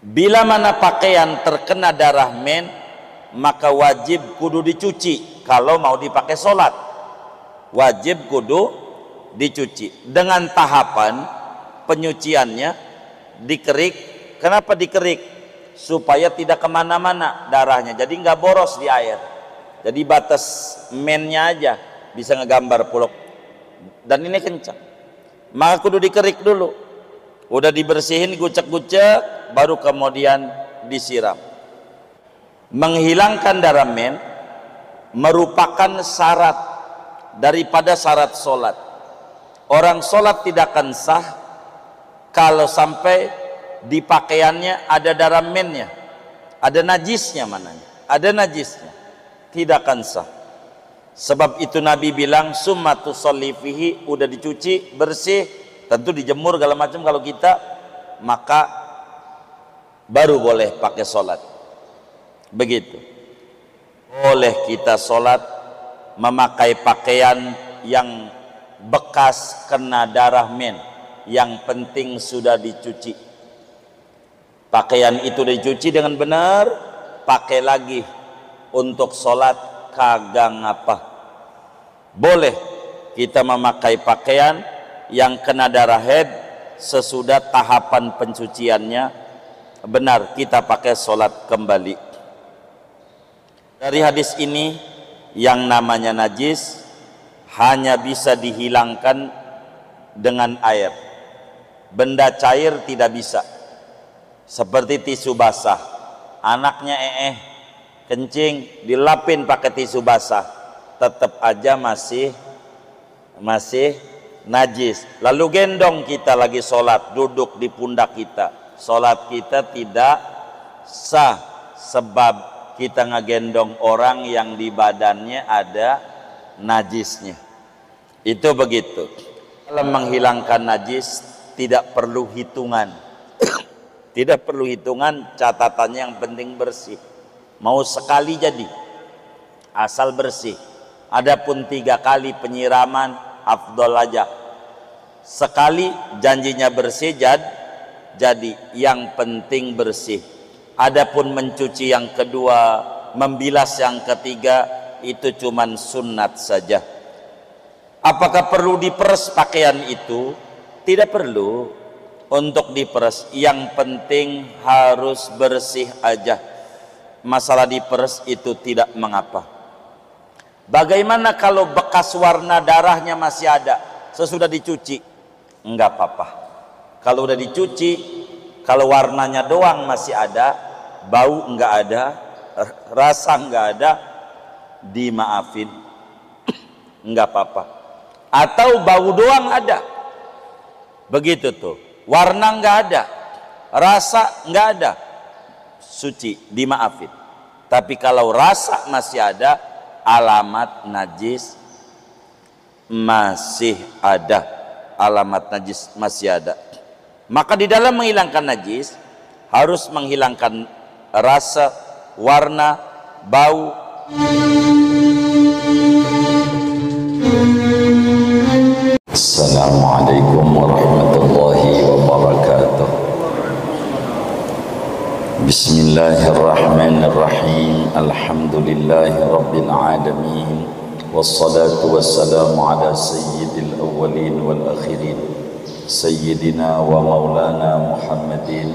Bila mana pakaian terkena darah men, maka wajib kudu dicuci. Kalau mau dipakai sholat, wajib kudu dicuci dengan tahapan penyuciannya dikerik. Kenapa dikerik? Supaya tidak kemana-mana darahnya, jadi nggak boros di air. Jadi batas mennya aja bisa ngegambar pulau. Dan ini kencang, maka kudu dikerik dulu. Udah dibersihin, gucek-gucek, baru kemudian disiram. Menghilangkan darah men merupakan syarat daripada syarat sholat. Orang sholat tidak akan sah kalau sampai di pakaiannya ada darah mennya, ada najisnya, mananya ada najisnya, tidak akan sah. Sebab itu Nabi bilang summa tusalli fihi, udah dicuci bersih, tentu dijemur segala macam kalau kita, maka baru boleh pakai sholat. Begitu. Boleh kita sholat memakai pakaian yang bekas kena darah men, yang penting sudah dicuci. Pakaian itu dicuci dengan benar, pakai lagi untuk sholat, kagak ngapa. Boleh kita memakai pakaian yang kena darah haid sesudah tahapan pencuciannya benar, kita pakai sholat kembali. Dari hadis ini, yang namanya najis hanya bisa dihilangkan dengan air. Benda cair tidak bisa. Seperti tisu basah, anaknya kencing, dilapin pakai tisu basah, tetap aja masih najis. Lalu gendong kita lagi sholat, duduk di pundak kita, sholat kita tidak sah, sebab kita ngegendong orang yang di badannya ada najisnya. Itu begitu. Dalam menghilangkan najis tidak perlu hitungan. Tidak perlu hitungan, catatannya yang penting bersih. Mau sekali jadi, asal bersih. Adapun 3 kali penyiraman, afdol aja. Sekali janjinya bersih, jadi yang penting bersih. Adapun mencuci yang kedua, membilas yang ketiga, itu cuman sunat saja. Apakah perlu diperes pakaian itu? Tidak perlu untuk diperes, yang penting harus bersih aja. Masalah diperes itu tidak mengapa. Bagaimana kalau bekas warna darahnya masih ada sesudah dicuci? Enggak apa-apa. Kalau udah dicuci, kalau warnanya doang masih ada, bau enggak ada, rasa enggak ada, dimaafin, enggak apa-apa. Atau bau doang ada, begitu tuh, warna enggak ada, rasa enggak ada, suci, dimaafin. Tapi kalau rasa masih ada, alamat najis masih ada, alamat najis masih ada. Maka di dalam menghilangkan najis harus menghilangkan rasa, warna, bau. Assalamualaikum warahmatullahi wabarakatuh. Bismillahirrahmanirrahim. Alhamdulillahi rabbil alamin. Wassalatu wassalamu ala sayyidil awwalin wal akhirin, Sayyidina wa maulana Muhammadin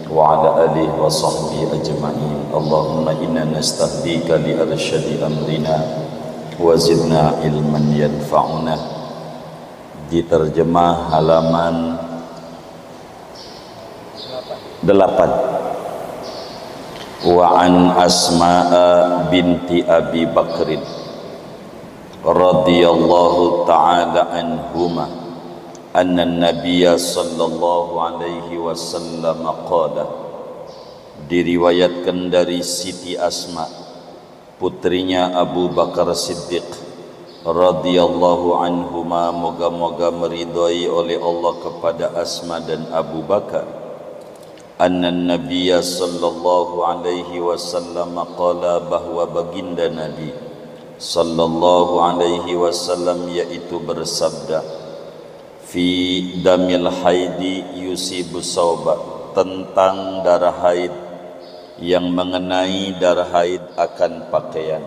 wa ala alihi wa sahbihi ajma'in. Allahumma inna nastahdika li arsyadi amrina wa zidna ilman yanfa'una. Diterjemah halaman 8. Wa an Asma'a binti Abi Bakrin radhiyallahu ta'ala anhuma anna Nabiya sallallahu alaihi wasallam qala, diriwayatkan dari Siti Asma putrinya Abu Bakar Siddiq radhiyallahu anhuma, moga-moga meridhai oleh Allah kepada Asma dan Abu Bakar, anna Nabiya sallallahu alaihi wasallam qala, bahwa baginda Nabi sallallahu alaihi wasallam yaitu bersabda, fi damil haidi yusibu sauba, tentang darah haid, yang mengenai darah haid akan pakaian.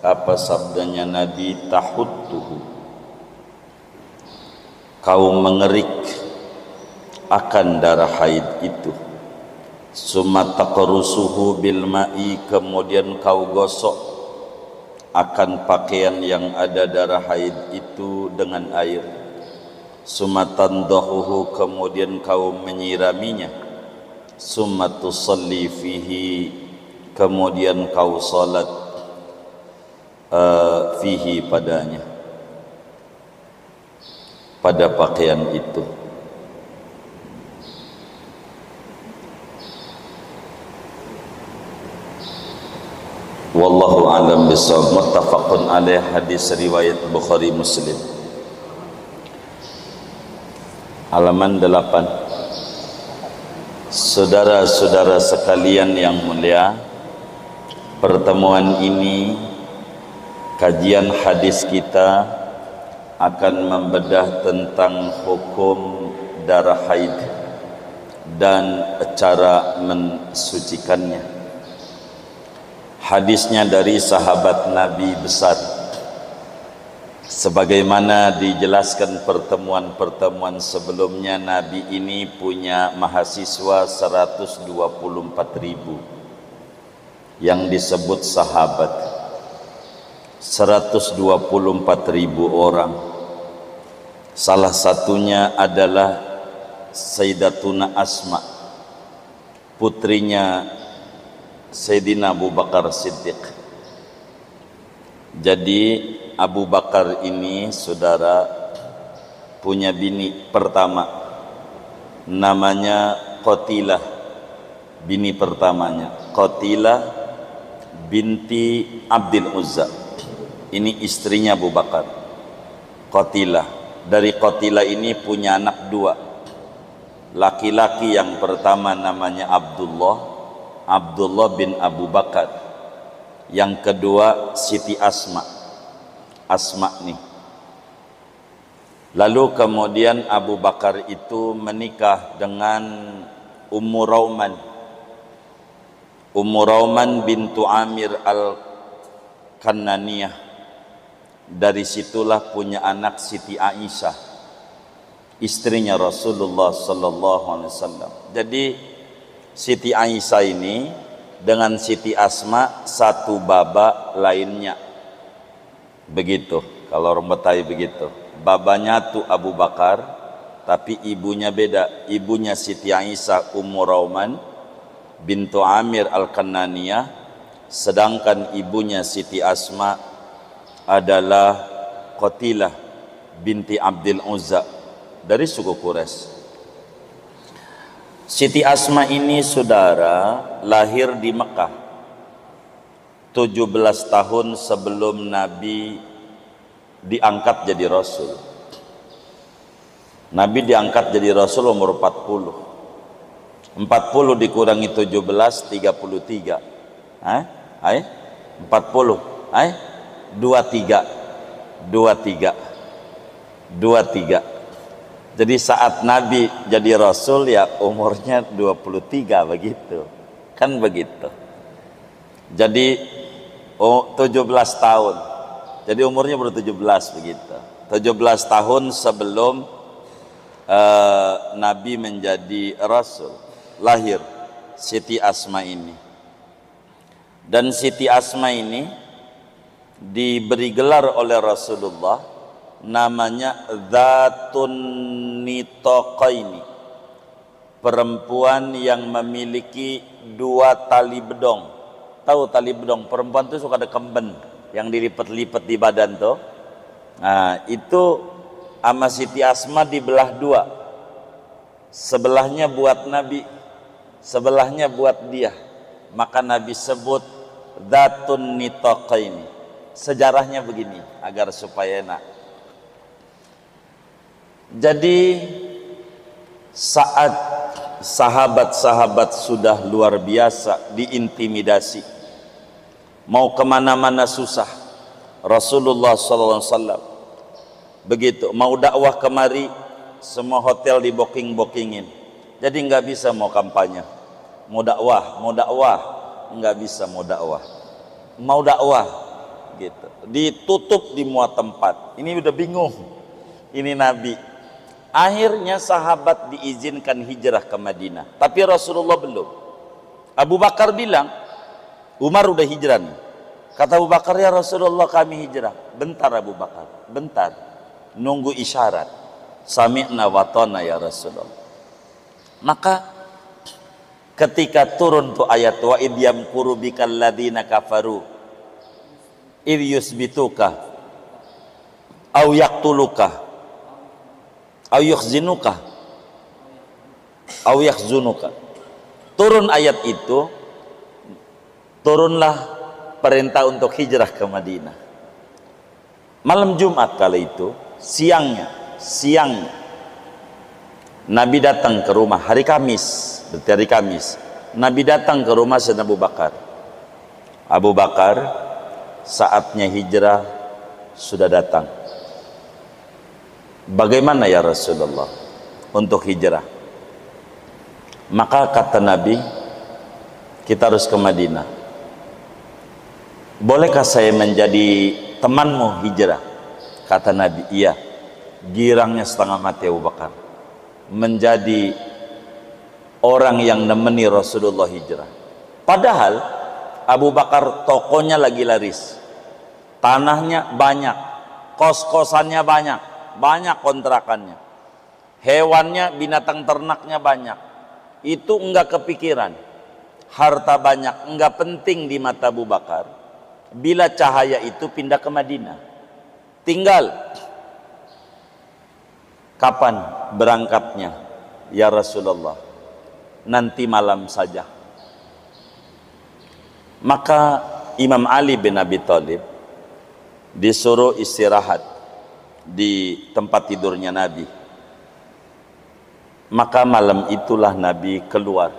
Apa sabdanya Nabi? Tahuttuhu, kau mengerik akan darah haid itu. Summa taqrusuhu bil ma'i, kemudian kau gosok akan pakaian yang ada darah haid itu dengan air. Summa tandahuhu, kemudian kau menyiraminya. Summa tusalli fihi, kemudian kau salat fihi, padanya, pada pakaian itu. Wallahu a'lam bishawab. Muttafaqun alaih, hadis riwayat Bukhari Muslim. Halaman 8. Saudara-saudara sekalian yang mulia, pertemuan ini, kajian hadis kita akan membedah tentang hukum darah haid dan cara mensucikannya. Hadisnya dari sahabat Nabi besar, sebagaimana dijelaskan pertemuan-pertemuan sebelumnya. Nabi ini punya mahasiswa 124.000 yang disebut sahabat, 124.000 orang. Salah satunya adalah Sayyidatuna Asma, putrinya Sayyidina Abu Bakar Siddiq. Jadi Abu Bakar ini, saudara, punya bini pertama, namanya Qatilah. Bini pertamanya Qatilah binti Abdul Uzza. Ini istrinya Abu Bakar, Qatilah. Dari Qatilah ini punya anak dua. Laki-laki yang pertama namanya Abdullah bin Abu Bakar. Yang kedua Siti Asma nih. Lalu kemudian Abu Bakar itu menikah dengan Ummu Rauman bintu Amir al-Kannaniyah. Dari situlah punya anak Siti Aisyah, istrinya Rasulullah sallallahu alaihi wasallam. Jadi Siti Aisyah ini dengan Siti Asma satu baba lainnya. Begitu, kalau orang Betawi begitu. Babanya tuh Abu Bakar, tapi ibunya beda. Ibunya Siti Aisyah Ummu Rauman bintu Amir al-Kannaniyah, sedangkan ibunya Siti Asma adalah Qatilah binti Abdul Uzza dari suku Quraisy. Siti Asma ini, saudara, lahir di Mekah 17 tahun sebelum Nabi diangkat jadi Rasul. Nabi diangkat jadi Rasul umur 40 dikurangi 17, 33. 23. Jadi saat Nabi jadi Rasul ya umurnya 23, begitu. Kan begitu. Jadi 17 tahun. Jadi umurnya baru 17, begitu. 17 tahun sebelum Nabi menjadi Rasul, lahir Siti Asma ini. Dan Siti Asma ini diberi gelar oleh Rasulullah namanya Dzatun Nitaqaini, perempuan yang memiliki dua tali bedong. Tahu tali bedong? Perempuan itu suka ada kemben yang dilipat-lipat di badan tuh. Nah, itu sama Siti Asma dibelah dua. Sebelahnya buat Nabi, sebelahnya buat dia. Maka Nabi sebut Dzatun Nitaqaini. Sejarahnya begini agar supaya enak. Jadi saat sahabat-sahabat sudah luar biasa diintimidasi, mau kemana-mana susah, Rasulullah SAW begitu mau dakwah kemari, semua hotel di booking-bookingin. Jadi nggak bisa mau kampanye, mau dakwah, nggak bisa mau dakwah gitu. Ditutup di semua tempat. Ini udah bingung. Ini Nabi. Akhirnya sahabat diizinkan hijrah ke Madinah, tapi Rasulullah belum. Abu Bakar bilang, Umar udah hijrah nih. Kata Abu Bakar, ya Rasulullah kami hijrah. Bentar Abu Bakar, bentar. Nunggu isyarat. Sami'na wa ta'na ya Rasulullah. Maka ketika turun tuh ayat wa id yamkuru bikal ladina kafaru id yusbituka au yaqtuluka au yukhzinuka au yakhzunuka. Turun ayat itu, turunlah perintah untuk hijrah ke Madinah. Malam Jumat kala itu, siangnya Nabi datang ke rumah hari Kamis, Nabi datang ke rumah Sayyidina Abu Bakar. Abu Bakar, saatnya hijrah sudah datang. Bagaimana ya Rasulullah untuk hijrah? Maka kata Nabi, kita harus ke Madinah. Bolehkah saya menjadi temanmu hijrah? Kata Nabi, iya. Girangnya setengah mati Abu Bakar, menjadi orang yang nemeni Rasulullah hijrah. Padahal Abu Bakar tokonya lagi laris, tanahnya banyak, kos-kosannya banyak kontrakannya, hewannya, binatang ternaknya banyak. Itu enggak kepikiran. Harta banyak enggak penting di mata Abu Bakar bila cahaya itu pindah ke Madinah. Tinggal kapan berangkatnya ya Rasulullah? Nanti malam saja. Maka Imam Ali bin Abi Thalib disuruh istirahat di tempat tidurnya Nabi. Maka malam itulah Nabi keluar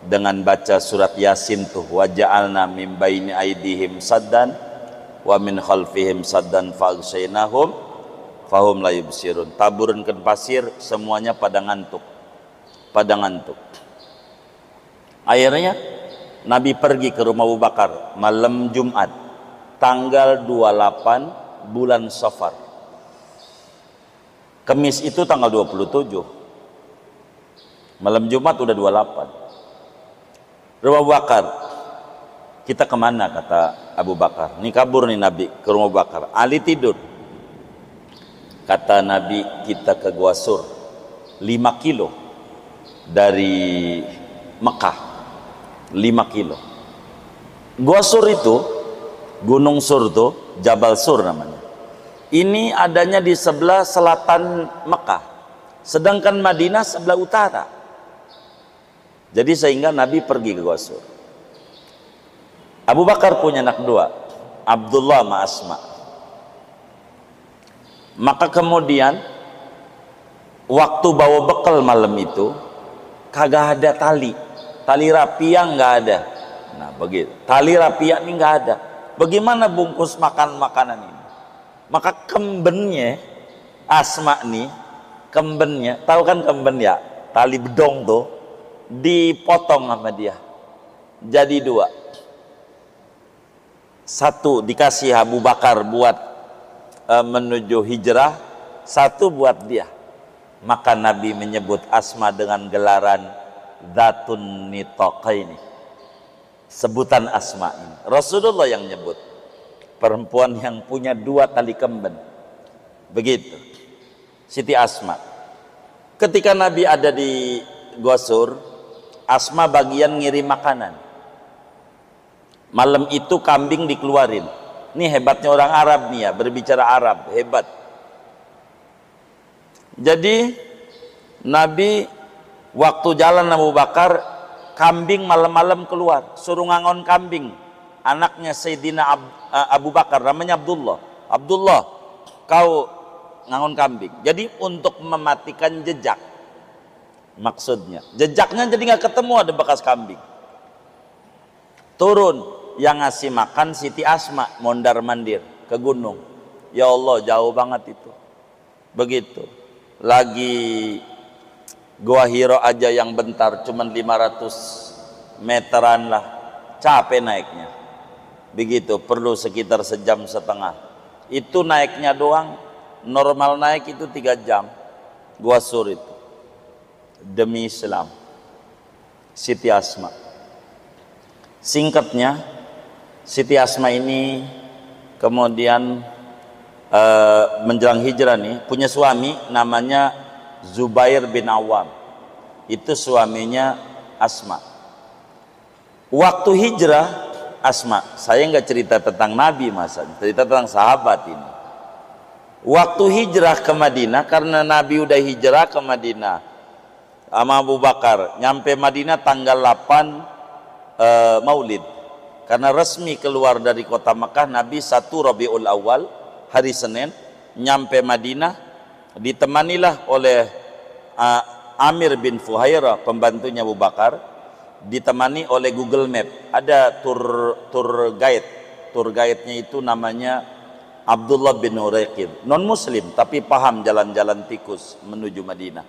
dengan baca surat Yasin tuh, wa ja'alna min baini aidihim saddan wa min khalfihim saddan fa'agsaynahum fahum la yubsirun. Taburunkan pasir, semuanya pada ngantuk. Akhirnya Nabi pergi ke rumah Abu Bakar malam Jumat tanggal 28 bulan Safar. Kamis itu tanggal 27. Malam Jumat udah 28. Rumah Abu Bakar. Kita kemana? Kata Abu Bakar. Ini kabur nih Nabi ke rumah Abu Bakar. Ali tidur. Kata Nabi, kita ke Gua Sur, 5 kilo dari Mekah. 5 kilo. Gua Sur itu, Gunung Sur tuh, Jabal Sur namanya. Ini adanya di sebelah selatan Mekah. Sedangkan Madinah sebelah utara. Jadi sehingga Nabi pergi ke Gua Sur. Abu Bakar punya anak 2, Abdullah sama Asma. Maka kemudian waktu bawa bekal malam itu kagak ada tali rapia nggak ada. Nah begitu, tali rapia ini nggak ada. Bagaimana bungkus makanan ini? Maka kembennya Asma nih, kembennya, tahu kan kemben ya, tali bedong tuh, dipotong sama dia jadi 2. Satu dikasih Abu Bakar buat menuju hijrah, satu buat dia. Maka Nabi menyebut Asma dengan gelaran Dzatun Nitaqaini. Sebutan Asma ini Rasulullah yang nyebut, perempuan yang punya 2 tali kemben. Begitu Siti Asma. Ketika Nabi ada di Gua Sur, Asma bagian ngirim makanan. Malam itu kambing dikeluarin. Ini hebatnya orang Arab nih ya, berbicara Arab, hebat. Jadi Nabi waktu jalan Abu Bakar, kambing malam-malam keluar, suruh ngangon kambing. Anaknya Sayyidina Abu Bakar, namanya Abdullah. Abdullah, kau ngangon kambing. Jadi untuk mematikan jejak. Maksudnya jejaknya jadi nggak ketemu, ada bekas kambing. Turun, yang ngasih makan Siti Asma, mondar mandir ke gunung. Ya Allah, jauh banget itu. Begitu lagi Gua Hiro aja yang bentar cuman 500 meteran lah, capek naiknya. Begitu, perlu sekitar sejam setengah. Itu naiknya doang, normal naik itu 3 jam. Gua Sur itu. Demi Islam. Siti Asma. Singkatnya, Siti Asma ini kemudian menjelang hijrah nih, punya suami namanya Zubair bin Awam. Itu suaminya Asma. Waktu hijrah Asma, saya nggak cerita tentang Nabi, masa cerita tentang sahabat ini. Waktu hijrah ke Madinah, karena Nabi udah hijrah ke Madinah sama Abu Bakar, nyampe Madinah tanggal 8 Maulid, karena resmi keluar dari kota Mekah Nabi 1 Rabiul Awal, hari Senin. Nyampe Madinah ditemanilah oleh Amir bin Fuhairah, pembantunya Abu Bakar, ditemani oleh Google Map. Ada tour guide-nya itu namanya Abdullah bin Uraiqid, non muslim tapi paham jalan-jalan tikus menuju Madinah.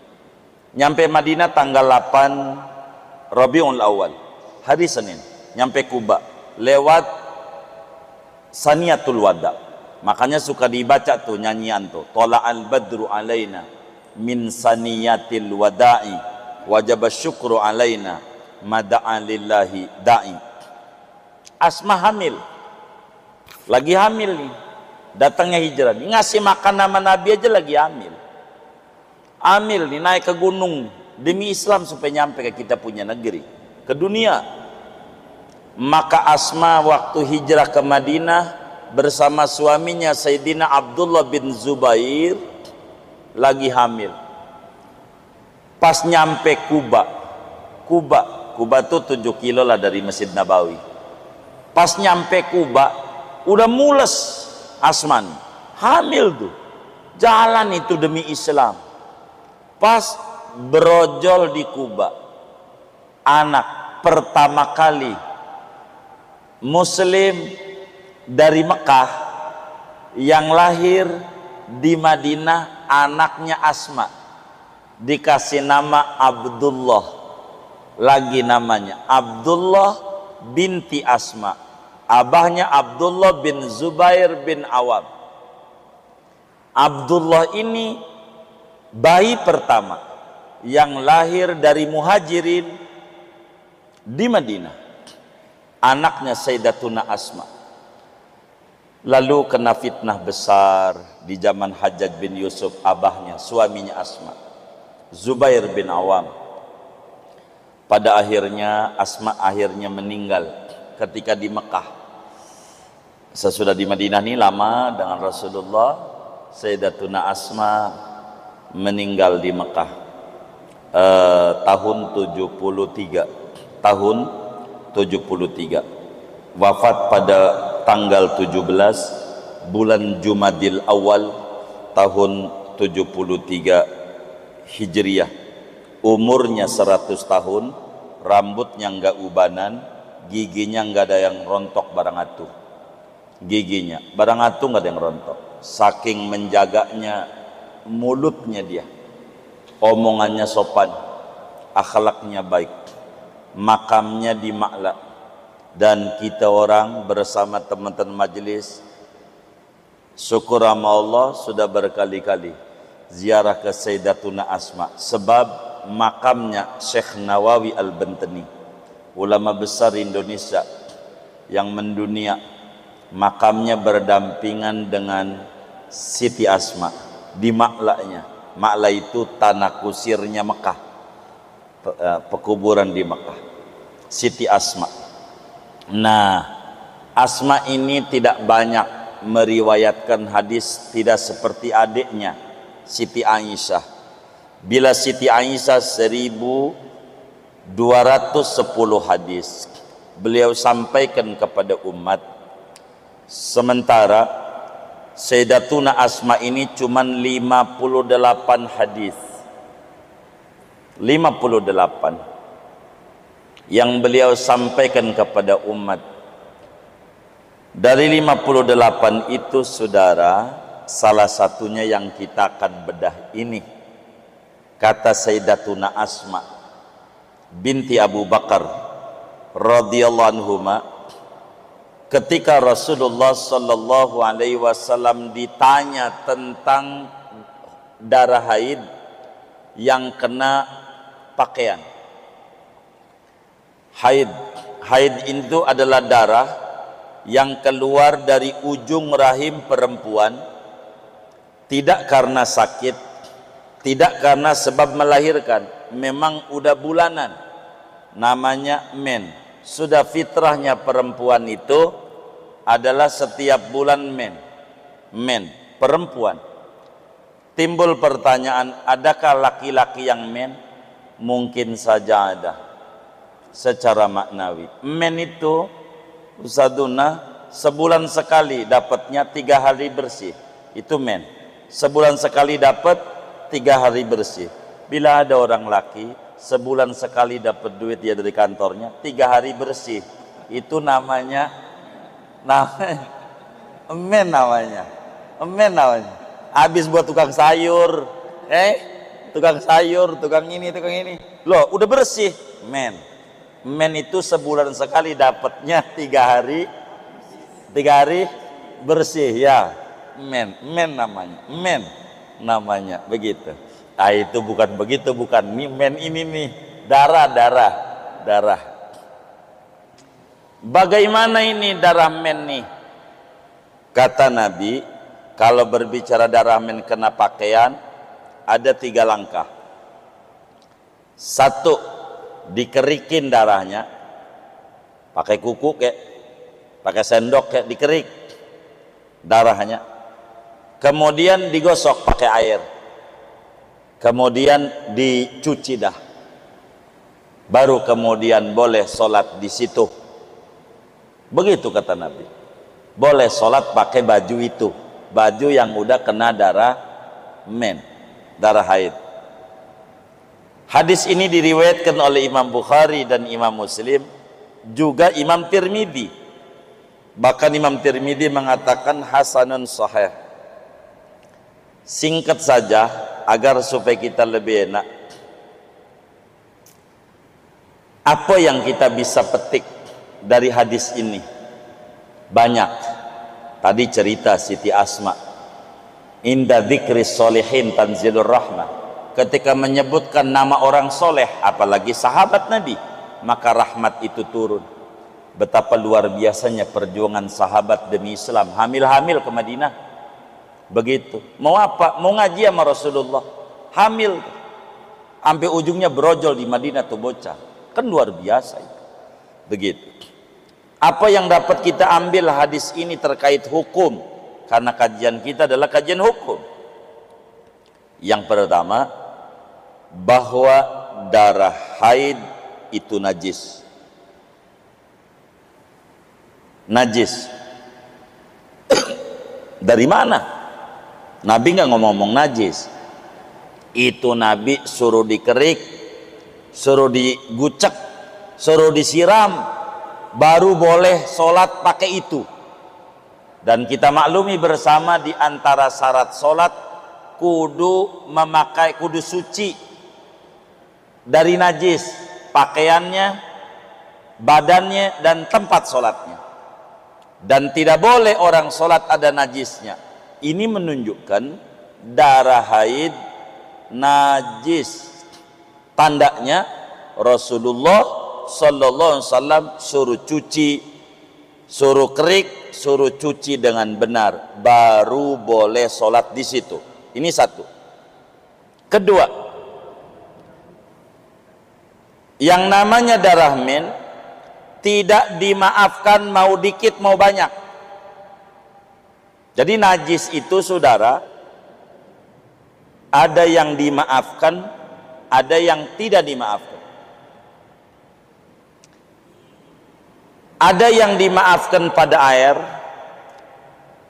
Nyampe Madinah tanggal 8 Rabiul Awal, hari Senin. Nyampe Kuba lewat Saniyatul Wada. Makanya suka dibaca tuh nyanyian tuh, Tola'al badru alaina min saniyatil wada'i wajib syukru alaina mada'a lillahi da'i. Asma hamil, lagi hamil nih, datangnya hijrah nih, ngasih makan nama Nabi aja lagi hamil nih, naik ke gunung demi Islam supaya nyampe ke kita punya negeri, ke dunia. Maka Asma waktu hijrah ke Madinah bersama suaminya Sayyidina Abdullah bin Zubair lagi hamil. Pas nyampe Kuba tuh 7 kilo lah dari Masjid Nabawi. Pas nyampe Kuba udah mules Asman, hamil tuh, jalan itu demi Islam. Pas berojol di Kuba, anak pertama kali Muslim dari Mekah yang lahir di Madinah, anaknya Asma, dikasih nama Abdullah, lagi namanya Abdullah binti Asma, abahnya Abdullah bin Zubair bin Awam. Abdullah ini bayi pertama yang lahir dari muhajirin di Madinah, anaknya Sayyidatuna Asma. Lalu kena fitnah besar di zaman Hajjaj bin Yusuf, abahnya, suaminya Asma, Zubair bin Awam. Pada akhirnya Asma meninggal ketika di Mekah. Sesudah di Madinah ini lama dengan Rasulullah, Sayyidatuna Asma meninggal di Mekah tahun 73. Wafat pada tanggal 17 bulan Jumadil Awal tahun 73 Hijriah. Umurnya 100 tahun, rambutnya enggak ubanan, giginya enggak ada yang rontok barang atu. Giginya barang atu enggak ada yang rontok. Saking menjaganya mulutnya dia, omongannya sopan, akhlaknya baik. Makamnya di Ma'la, dan kita orang bersama teman-teman majelis syukur sama Allah sudah berkali-kali ziarah ke Sayyidatuna Asma, sebab makamnya Syekh Nawawi Al-Bantani, ulama besar Indonesia yang mendunia, makamnya berdampingan dengan Siti Asma di Ma'lanya. Ma'la itu tanah kusirnya Mekah, pekuburan di Mekah, Siti Asma. Nah, Asma ini tidak banyak meriwayatkan hadis, tidak seperti adiknya Siti Aisyah. Bila Siti Aisyah 1210 hadis beliau sampaikan kepada umat, sementara Sayyidatuna Asma ini cuma 58 hadis. 58 yang beliau sampaikan kepada umat. Dari 58 itu, saudara, salah satunya yang kita akan bedah ini. Kata Sayyidatuna Asma binti Abu Bakar radhiyallahu anhuma, ketika Rasulullah sallallahu alaihi wasallam ditanya tentang darah haid yang kena pakaian. Haid itu adalah darah yang keluar dari ujung rahim perempuan, tidak karena sakit, tidak karena sebab melahirkan, memang udah bulanan, namanya men. Sudah fitrahnya perempuan itu adalah setiap bulan men, perempuan. Timbul pertanyaan, adakah laki-laki yang men? Mungkin saja ada. Secara maknawi, men itu Ustadzuna sebulan sekali dapatnya 3 hari bersih, itu men. Sebulan sekali dapat 3 hari bersih. Bila ada orang laki sebulan sekali dapat duit dia dari kantornya 3 hari bersih, itu namanya men namanya. Habis buat tukang sayur, tukang ini, loh udah bersih, men. Men itu sebulan sekali dapatnya 3 hari bersih, ya men namanya begitu. Ah, itu bukan begitu, bukan men ini nih darah. Bagaimana ini darah men nih? Kata Nabi, kalau berbicara darah men kena pakaian ada 3 langkah. 1, dikerikin darahnya pakai kuku kayak pakai sendok kayak dikerik darahnya, kemudian digosok pakai air, kemudian dicuci dah, baru kemudian boleh sholat di situ. Begitu kata Nabi, boleh sholat pakai baju itu, baju yang udah kena darah men, darah haid. Hadis ini diriwayatkan oleh Imam Bukhari dan Imam Muslim, juga Imam Tirmidzi. Bahkan Imam Tirmidzi mengatakan hasanun sahih. Singkat saja agar supaya kita lebih enak. Apa yang kita bisa petik dari hadis ini? Banyak. Tadi cerita Siti Asma, inda dzikris sholihin tanzilur rahmah. Ketika menyebutkan nama orang soleh, apalagi sahabat Nabi, maka rahmat itu turun. Betapa luar biasanya perjuangan sahabat demi Islam, hamil-hamil ke Madinah. Begitu. Mau apa? Mau ngaji sama Rasulullah, hamil, sampai ujungnya berojol di Madinah tuh bocah. Kan luar biasa itu. Begitu. Apa yang dapat kita ambil hadis ini terkait hukum? Karena kajian kita adalah kajian hukum. Yang pertama, bahwa darah haid itu najis. Najis. Dari mana? Nabi nggak ngomong najis. Itu Nabi suruh dikerik, suruh digucek, suruh disiram, baru boleh sholat pakai itu. Dan kita maklumi bersama di antara syarat sholat kudu suci dari najis, pakaiannya, badannya, dan tempat sholatnya. Dan tidak boleh orang sholat ada najisnya. Ini menunjukkan darah haid najis. Tandanya Rasulullah sallallahu alaihi wasallam suruh cuci, suruh kerik, suruh cuci dengan benar, baru boleh sholat di situ. Ini satu. Kedua, yang namanya darah men tidak dimaafkan mau dikit mau banyak. Jadi najis itu saudara, ada yang dimaafkan, ada yang tidak dimaafkan. Ada yang dimaafkan pada air,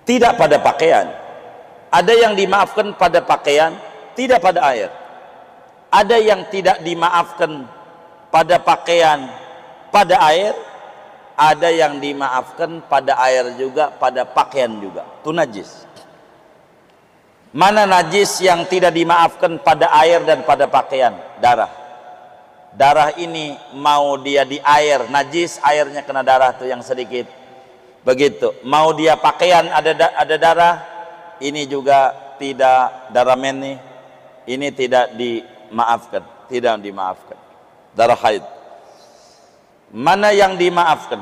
tidak pada pakaian. Ada yang dimaafkan pada pakaian, tidak pada air. Ada yang tidak dimaafkan pada pakaian, pada air. Ada yang dimaafkan pada air juga, pada pakaian juga. Itu najis. Mana najis yang tidak dimaafkan pada air dan pada pakaian? Darah. Darah ini mau dia di air najis, airnya kena darah tuh yang sedikit. Begitu. Mau dia pakaian ada darah, ini juga tidak, darah men nih, ini tidak dimaafkan, tidak dimaafkan. Darah haid. Mana yang dimaafkan?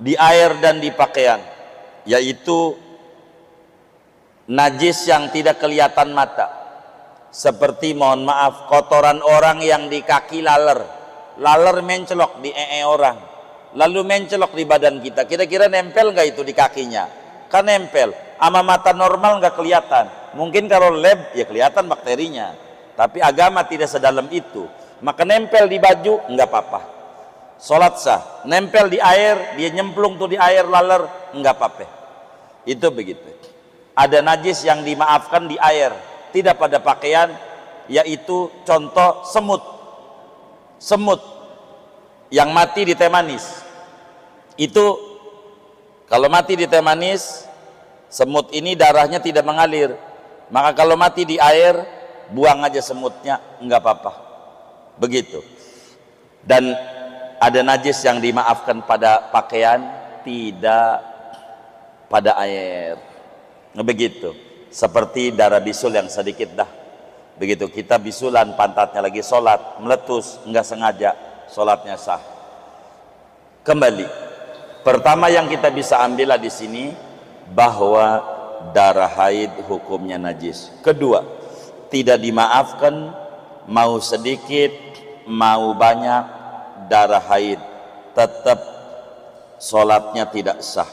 Di air dan di pakaian, yaitu najis yang tidak kelihatan mata, seperti mohon maaf kotoran orang yang di kaki laler mencelok di orang, lalu mencelok di badan kita, kira-kira nempel nggak itu di kakinya? Kan nempel, ama mata normal nggak kelihatan, mungkin kalau lab ya kelihatan bakterinya, tapi agama tidak sedalam itu, maka nempel di baju nggak apa-apa, sholat sah. Nempel di air, dia nyemplung tuh di air laler, nggak apa-apa. Itu begitu. Ada najis yang dimaafkan di air, tidak pada pakaian, yaitu contoh semut yang mati di teh manis. Itu kalau mati di teh manis, semut ini darahnya tidak mengalir, maka kalau mati di air, buang aja semutnya, nggak apa-apa. Begitu. Dan ada najis yang dimaafkan pada pakaian, tidak pada air. Begitu. Seperti darah bisul yang sedikit dah. Begitu, kita bisulan pantatnya lagi sholat, meletus, nggak sengaja, sholatnya sah. Kembali, pertama yang kita bisa ambil di sini bahwa darah haid hukumnya najis. Kedua, tidak dimaafkan mau sedikit mau banyak darah haid, tetap sholatnya tidak sah.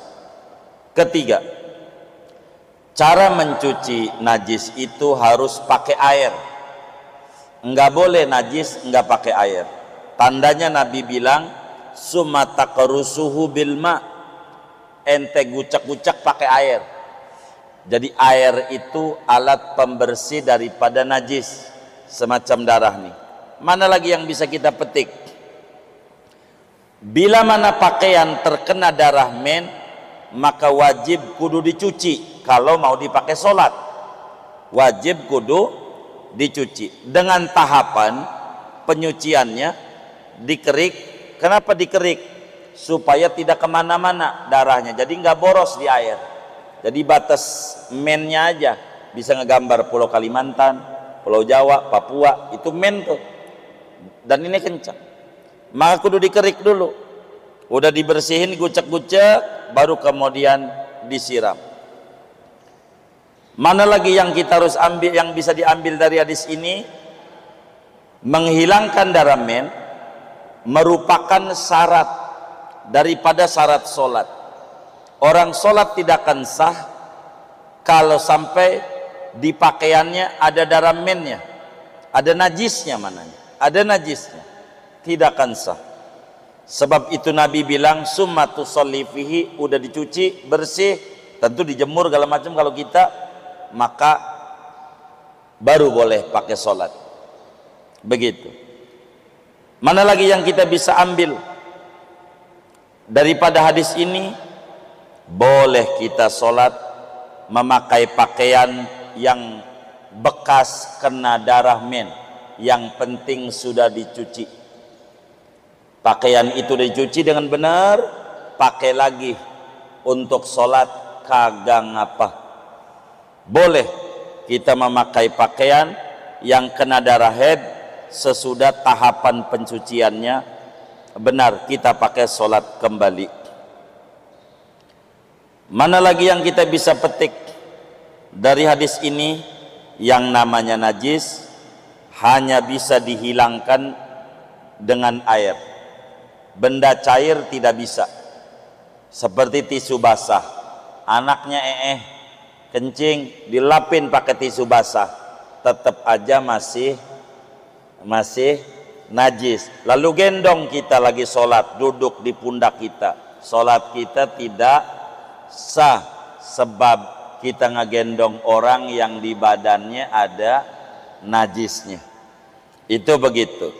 Ketiga, cara mencuci najis itu harus pakai air. Enggak boleh najis enggak pakai air. Tandanya Nabi bilang sumataqrusuhu bilma, ente gucak-gucak pakai air. Jadi air itu alat pembersih daripada najis semacam darah nih. Mana lagi yang bisa kita petik? Bila mana pakaian terkena darah men, maka wajib kudu dicuci. Kalau mau dipakai sholat, wajib kudu dicuci dengan tahapan penyuciannya dikerik. Kenapa dikerik? Supaya tidak kemana-mana darahnya, jadi nggak boros di air. Jadi batas mennya aja, bisa ngegambar Pulau Kalimantan, Pulau Jawa, Papua, itu men tuh. Dan ini kencang, maka kudu dikerik dulu, udah dibersihin gucek-gucek, baru kemudian disiram. Mana lagi yang kita harus ambil, yang bisa diambil dari hadis ini? Menghilangkan darah men merupakan syarat daripada syarat sholat. Orang sholat tidak akan sah kalau sampai di pakaiannya ada darah mennya, ada najisnya, mananya ada najisnya, tidak akan sah. Sebab itu Nabi bilang summa tusalli fihi, udah dicuci bersih, tentu dijemur segala macam kalau kita, maka baru boleh pakai sholat. Begitu. Mana lagi yang kita bisa ambil daripada hadis ini? Boleh kita sholat memakai pakaian yang bekas kena darah men, yang penting sudah dicuci. Pakaian itu dicuci dengan benar, pakai lagi untuk sholat kagak ngapa. Boleh kita memakai pakaian yang kena darah haid sesudah tahapan pencuciannya benar, kita pakai sholat kembali. Mana lagi yang kita bisa petik dari hadis ini? Yang namanya najis hanya bisa dihilangkan dengan air, benda cair tidak bisa. Seperti tisu basah, anaknya kencing, dilapin pakai tisu basah, tetap aja masih najis. Lalu gendong kita lagi sholat, duduk di pundak kita, sholat kita tidak sah, sebab kita ngegendong orang yang di badannya ada najisnya. Itu begitu.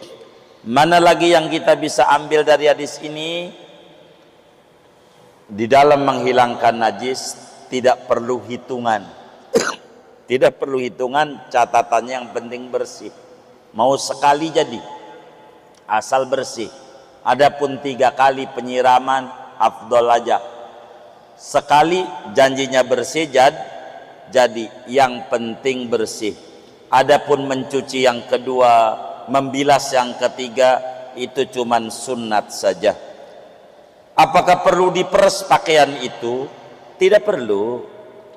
Mana lagi yang kita bisa ambil dari hadis ini? Di dalam menghilangkan najis tidak perlu hitungan. Tidak perlu hitungan, catatannya yang penting bersih. Mau sekali jadi, asal bersih. Adapun 3 kali penyiraman, afdol aja. Sekali janjinya bersih, jadi yang penting bersih. Adapun mencuci yang kedua, membilas yang ketiga, itu cuman sunat saja. Apakah perlu diperes pakaian itu? Tidak perlu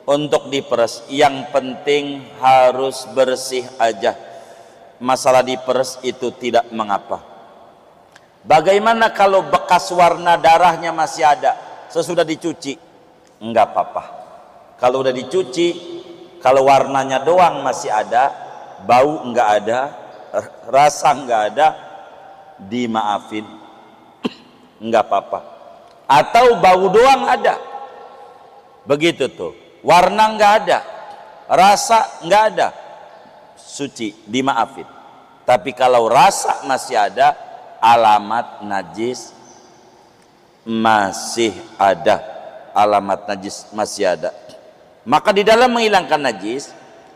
untuk diperes, yang penting harus bersih aja. Masalah diperes itu tidak mengapa. Bagaimana kalau bekas warna darahnya masih ada sesudah dicuci? Enggak apa-apa. Kalau udah dicuci, kalau warnanya doang masih ada, bau enggak ada, rasa enggak ada, dimaafin, enggak apa-apa. Atau bau doang ada, begitu tuh, warna enggak ada, rasa enggak ada, suci, dimaafin. Tapi kalau rasa masih ada, alamat najis masih ada, alamat najis masih ada. Maka di dalam menghilangkan najis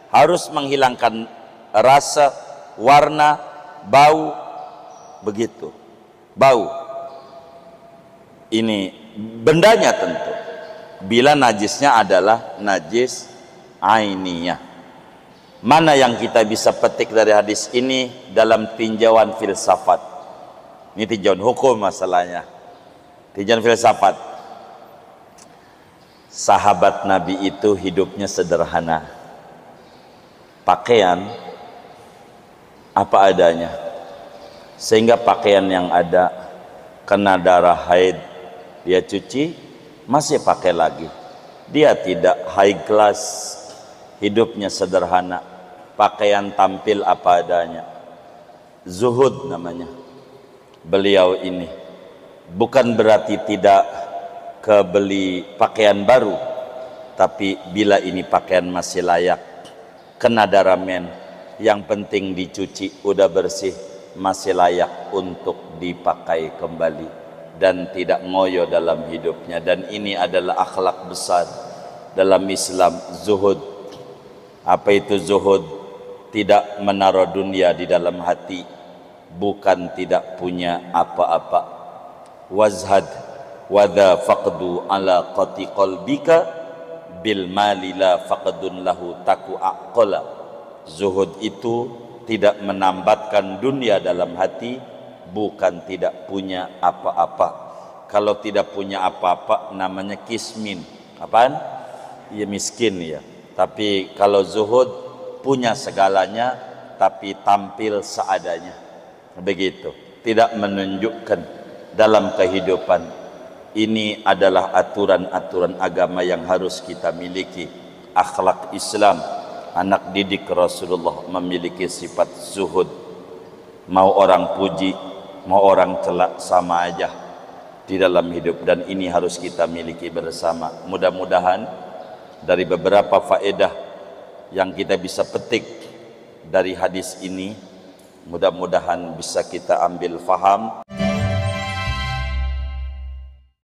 harus menghilangkan rasa, warna, bau, begitu. Bau ini bendanya tentu. Bila najisnya adalah najis ainiyah. Mana yang kita bisa petik dari hadis ini dalam tinjauan filsafat? Ini tinjauan hukum masalahnya. Tinjauan filsafat. Sahabat Nabi itu hidupnya sederhana. Pakaian apa adanya. Sehingga pakaian yang ada kena darah haid, dia cuci, masih pakai lagi. Dia tidak high class, hidupnya sederhana, pakaian tampil apa adanya. Zuhud namanya beliau ini. Bukan berarti tidak kebeli pakaian baru, tapi bila ini pakaian masih layak, kena darah men, yang penting dicuci, udah bersih, masih layak untuk dipakai kembali dan tidak ngoyo dalam hidupnya. Dan ini adalah akhlak besar dalam Islam, zuhud. Apa itu zuhud? Tidak menaruh dunia di dalam hati, bukan tidak punya apa-apa. Wazhad wadha faqdu ala qati qalbika bil mali la faqdun lahu taku aqala. Zuhud itu tidak menambatkan dunia dalam hati, bukan tidak punya apa-apa. Kalau tidak punya apa-apa namanya kismin. Apaan? Ya miskin ya. Tapi kalau zuhud punya segalanya tapi tampil seadanya. Begitu. Tidak menunjukkan dalam kehidupan. Ini adalah aturan-aturan agama yang harus kita miliki. Akhlak Islam, anak didik Rasulullah memiliki sifat zuhud. Mau orang puji, mau orang celak, sama aja di dalam hidup. Dan ini harus kita miliki bersama. Mudah-mudahan dari beberapa faedah yang kita bisa petik dari hadis ini, mudah-mudahan bisa kita ambil faham.